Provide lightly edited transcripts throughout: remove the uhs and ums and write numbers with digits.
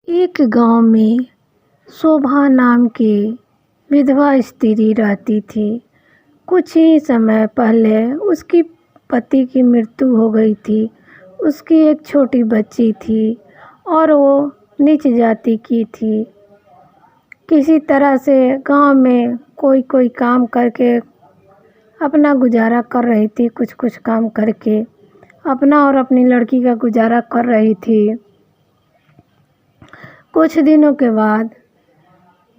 एक गांव में शोभा नाम की विधवा स्त्री रहती थी। कुछ ही समय पहले उसकी पति की मृत्यु हो गई थी। उसकी एक छोटी बच्ची थी और वो नीच जाति की थी। किसी तरह से गांव में कोई कोई काम करके अपना गुजारा कर रही थी। कुछ कुछ काम करके अपना और अपनी लड़की का गुजारा कर रही थी। कुछ दिनों के बाद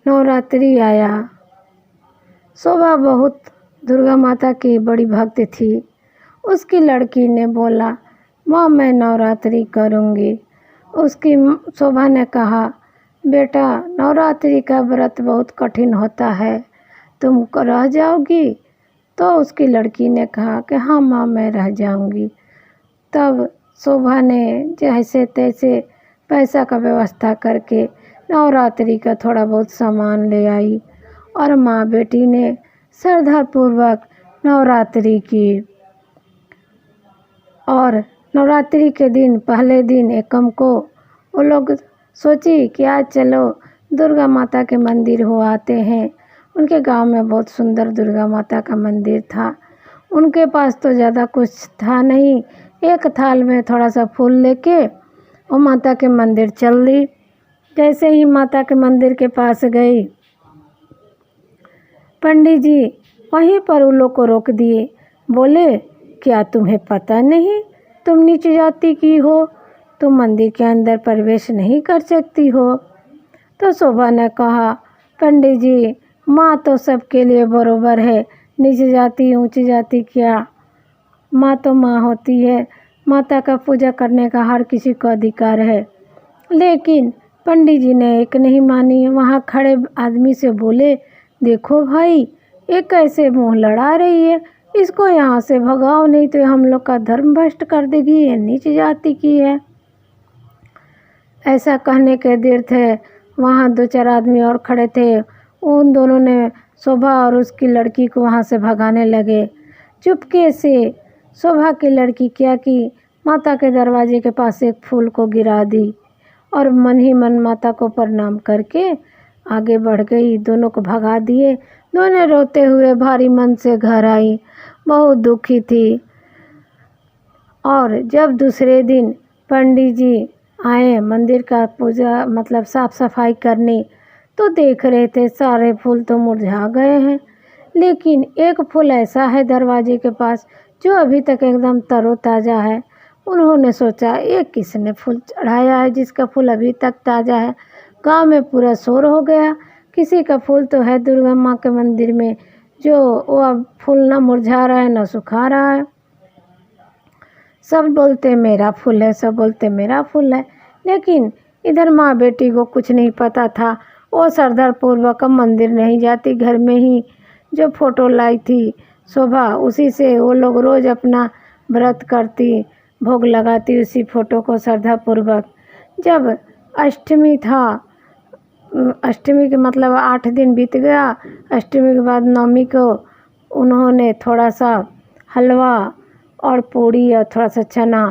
नवरात्रि आया। शोभा बहुत दुर्गा माता की बड़ी भक्त थी। उसकी लड़की ने बोला, माँ मैं नवरात्रि करूँगी। उसकी शोभा ने कहा, बेटा नवरात्रि का व्रत बहुत कठिन होता है, तुम रह जाओगी? तो उसकी लड़की ने कहा कि हाँ माँ मैं रह जाऊँगी। तब शोभा ने जैसे तैसे पैसा का व्यवस्था करके नवरात्रि का थोड़ा बहुत सामान ले आई और माँ बेटी ने श्रद्धापूर्वक नवरात्रि की। और नवरात्रि के दिन पहले दिन एकम को वो लोग सोची कि आज चलो दुर्गा माता के मंदिर हो आते हैं। उनके गांव में बहुत सुंदर दुर्गा माता का मंदिर था। उनके पास तो ज़्यादा कुछ था नहीं। एक थाल में थोड़ा सा फूल लेके वो माता के मंदिर चल दी। जैसे ही माता के मंदिर के पास गई, पंडित जी वहीं पर उन लोग को रोक दिए। बोले, क्या तुम्हें पता नहीं तुम नीच जाति की हो? तुम मंदिर के अंदर प्रवेश नहीं कर सकती हो। तो शोभा ने कहा, पंडित जी माँ तो सबके लिए बराबर है, नीच जाति ऊंची जाति क्या, माँ तो माँ होती है। माता का पूजा करने का हर किसी को अधिकार है। लेकिन पंडित जी ने एक नहीं मानी। वहाँ खड़े आदमी से बोले, देखो भाई ये कैसे मुंह लड़ा रही है, इसको यहाँ से भगाओ नहीं तो हम लोग का धर्म भ्रष्ट कर देगी, ये नीच जाति की है। ऐसा कहने के देर थे वहाँ दो चार आदमी और खड़े थे। उन दोनों ने शोभा और उसकी लड़की को वहाँ से भगाने लगे। चुपके से शोभा की लड़की क्या की, माता के दरवाजे के पास एक फूल को गिरा दी और मन ही मन माता को प्रणाम करके आगे बढ़ गई। दोनों को भगा दिए। दोनों रोते हुए भारी मन से घर आई, बहुत दुखी थी। और जब दूसरे दिन पंडित जी आए मंदिर का पूजा मतलब साफ सफाई करने, तो देख रहे थे सारे फूल तो मुरझा गए हैं, लेकिन एक फूल ऐसा है दरवाजे के पास जो अभी तक एकदम तरोताज़ा है। उन्होंने सोचा, ये किसने फूल चढ़ाया है जिसका फूल अभी तक ताज़ा है? गांव में पूरा शोर हो गया। किसी का फूल तो है दुर्गा माँ के मंदिर में जो वो अब फूल ना मुरझा रहा है ना सुखा रहा है। सब बोलते मेरा फूल है, सब बोलते मेरा फूल है। लेकिन इधर माँ बेटी को कुछ नहीं पता था। वो श्रद्धापूर्वक मंदिर नहीं जाती, घर में ही जो फोटो लाई थी शोभा उसी से वो लोग रोज़ अपना व्रत करती, भोग लगाती उसी फोटो को श्रद्धापूर्वक। जब अष्टमी था, अष्टमी के मतलब 8 दिन बीत गया। अष्टमी के बाद नवमी को उन्होंने थोड़ा सा हलवा और पूड़ी और थोड़ा सा चना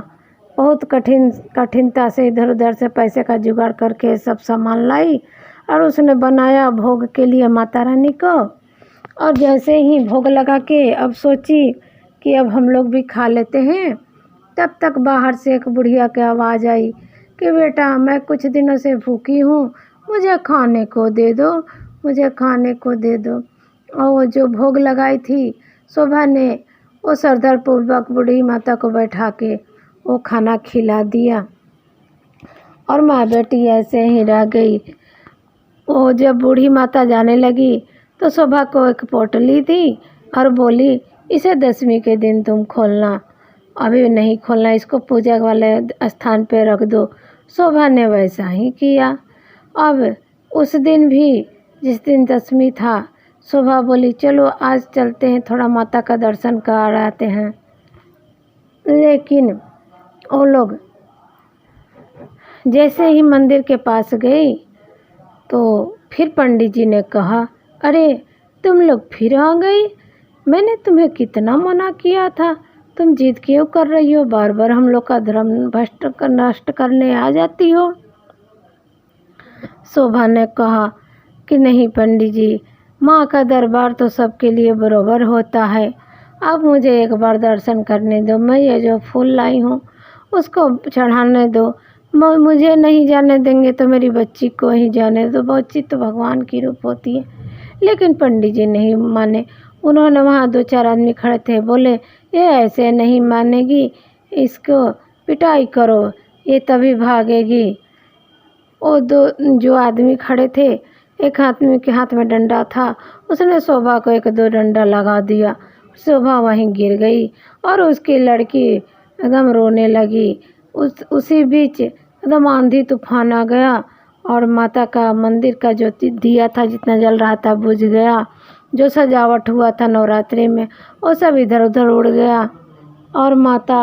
बहुत कठिनता से इधर उधर से पैसे का जुगाड़ करके सब सामान लाई और उसने बनाया भोग के लिए माता रानी को। और जैसे ही भोग लगा के अब सोची कि अब हम लोग भी खा लेते हैं, तब तक बाहर से एक बुढ़िया की आवाज़ आई कि बेटा मैं कुछ दिनों से भूखी हूँ, मुझे खाने को दे दो, मुझे खाने को दे दो। और वो जो भोग लगाई थी शोभा ने वो श्रद्धापूर्वक बूढ़ी माता को बैठा के वो खाना खिला दिया और माँ बेटी ऐसे ही रह गई। वो जब बूढ़ी माता जाने लगी तो शोभा को एक पोटली दी और बोली, इसे 10वीं के दिन तुम खोलना, अभी नहीं खोलना, इसको पूजा वाले स्थान पे रख दो। शोभा ने वैसा ही किया। अब उस दिन भी जिस दिन 10वीं था, शोभा बोली चलो आज चलते हैं थोड़ा माता का दर्शन कर आते हैं। लेकिन वो लोग जैसे ही मंदिर के पास गई तो फिर पंडित जी ने कहा, अरे तुम लोग फिर आ गई, मैंने तुम्हें कितना मना किया था, तुम जिद क्यों कर रही हो, बार बार हम लोग का धर्म भ्रष्ट नष्ट करने आ जाती हो। शोभा ने कहा कि नहीं पंडित जी, माँ का दरबार तो सबके लिए बराबर होता है। अब मुझे एक बार दर्शन करने दो। मैं ये जो फूल लाई हूँ उसको चढ़ाने दो। मुझे नहीं जाने देंगे तो मेरी बच्ची को ही जाने दो। बच्ची तो भगवान की रूप होती है। लेकिन पंडित जी नहीं माने। उन्होंने वहाँ 2-4 आदमी खड़े थे, बोले ये ऐसे नहीं मानेगी, इसको पिटाई करो, ये तभी भागेगी। वो जो आदमी खड़े थे, एक आदमी के हाथ में डंडा था, उसने शोभा को 1-2 डंडा लगा दिया। शोभा वहीं गिर गई और उसकी लड़की एकदम रोने लगी। उसी बीच एकदम आंधी तूफान आ गया और माता का मंदिर का जो दिया था जितना जल रहा था बुझ गया। जो सजावट हुआ था नवरात्रि में वो सब इधर उधर उड़ गया और माता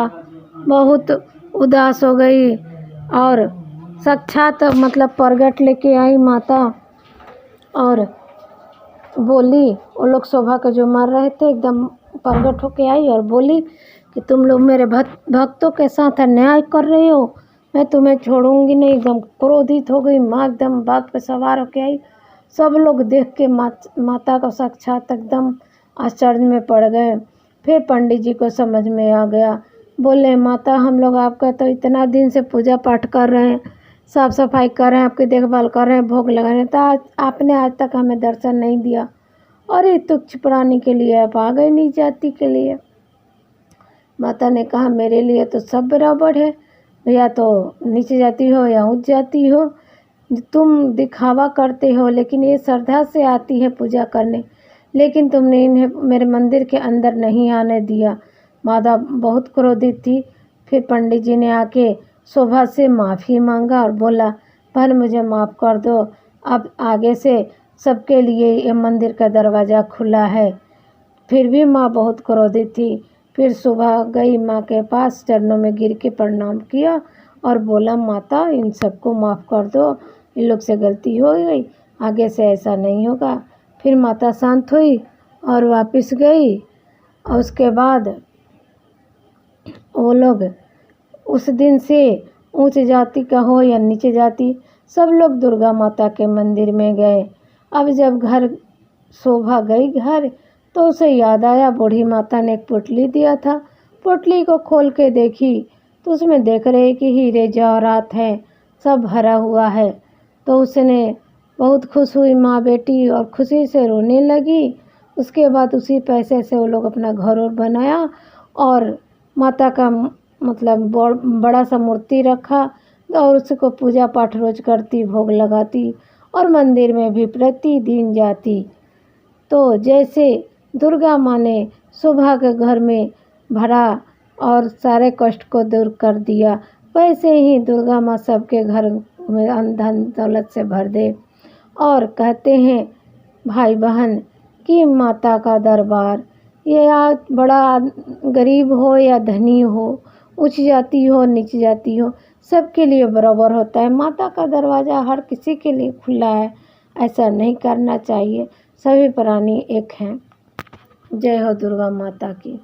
बहुत उदास हो गई और साक्षात मतलब प्रगट लेके आई माता और बोली। वो लोग शोभा को जो मार रहे थे एकदम प्रगट होके आई और बोली कि तुम लोग मेरे भक्तों के साथ अन्याय कर रहे हो, मैं तुम्हें छोड़ूंगी नहीं। एकदम क्रोधित हो गई माँ, एकदम बाघ पे सवार होके आई। सब लोग देख के माता को साक्षात एकदम आश्चर्य में पड़ गए। फिर पंडित जी को समझ में आ गया। बोले माता, हम लोग आपका तो इतना दिन से पूजा पाठ कर रहे हैं, साफ सफाई कर रहे हैं, आपकी देखभाल कर रहे हैं, भोग लगा रहे हैं, तो आपने आज तक हमें दर्शन नहीं दिया और ये तुच्छ प्राणी के लिए आप आ गए नीच जाति के लिए। माता ने कहा मेरे लिए तो सब बराबर है, या तो नीचे जाती हो या ऊंच जाती हो। तुम दिखावा करते हो, लेकिन ये श्रद्धा से आती है पूजा करने, लेकिन तुमने इन्हें मेरे मंदिर के अंदर नहीं आने दिया। माता बहुत क्रोधित थी। फिर पंडित जी ने आके शोभा से माफ़ी मांगा और बोला बहन मुझे माफ़ कर दो, अब आगे से सबके लिए ये मंदिर का दरवाज़ा खुला है। फिर भी माँ बहुत क्रोधित थी। फिर सुबह गई माँ के पास, चरणों में गिर के प्रणाम किया और बोला माता इन सबको माफ़ कर दो, इन लोग से गलती हो गई, आगे से ऐसा नहीं होगा। फिर माता शांत हुई और वापस गई। और उसके बाद वो लोग उस दिन से ऊंच जाति का हो या नीचे जाति, सब लोग दुर्गा माता के मंदिर में गए। अब जब शोभा गई घर तो उसे याद आया बूढ़ी माता ने एक पोटली दिया था। पोटली को खोल के देखी तो उसमें देख रहे कि हीरे जवाहरात हैं, सब भरा हुआ है। तो उसने बहुत खुश हुई माँ बेटी और खुशी से रोने लगी। उसके बाद उसी पैसे से वो लोग अपना घर और बनाया और माता का मतलब बड़ा सा मूर्ति रखा और उसको पूजा पाठ रोज करती, भोग लगाती और मंदिर में भी प्रतिदिन जाती। तो जैसे दुर्गा माँ ने शोभा के घर में भरा और सारे कष्ट को दूर कर दिया, वैसे ही दुर्गा माँ सबके घर में धन दौलत से भर दे। और कहते हैं भाई बहन कि माता का दरबार ये आज बड़ा गरीब हो या धनी हो, उच्च जाति हो नीच जाति हो, सबके लिए बराबर होता है। माता का दरवाज़ा हर किसी के लिए खुला है, ऐसा नहीं करना चाहिए। सभी प्राणी एक हैं। जय हो दुर्गा माता की।